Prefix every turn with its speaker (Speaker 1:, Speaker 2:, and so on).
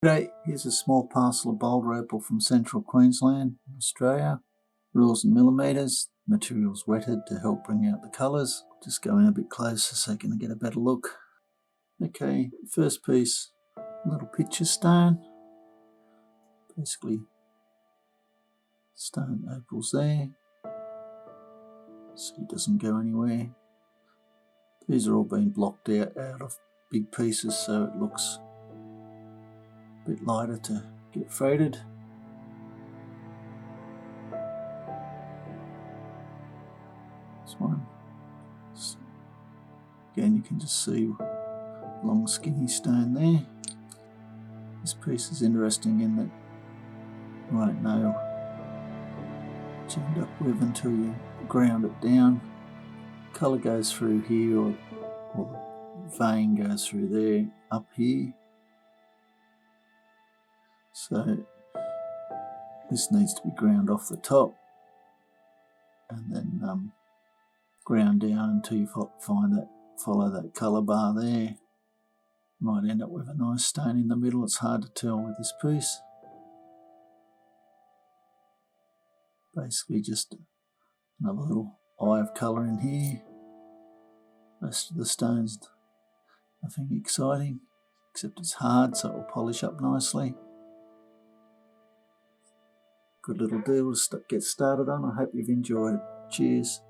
Speaker 1: G'day, here's a small parcel of Boulder Opal from central Queensland, Australia. Rules in millimetres, materials wetted to help bring out the colours. Just go in a bit closer so you can get a better look. Okay, first piece, little picture stone. Basically, stone opals there, so it doesn't go anywhere. These are all being blocked out of big pieces so it looks a bit lighter to get faded. This one, again you can just see long skinny stone there. This piece is interesting in that you won't know what you end up with until you ground it down. Colour goes through here, or the vein goes through there, up here. So this needs to be ground off the top and then ground down until you follow that colour bar there. You might end up with a nice stone in the middle. It's hard to tell with this piece. Basically just another little eye of colour in here. Most of the stones, nothing exciting, except it's hard, so it will polish up nicely. Good little deal to get started on. I hope you've enjoyed it. Cheers.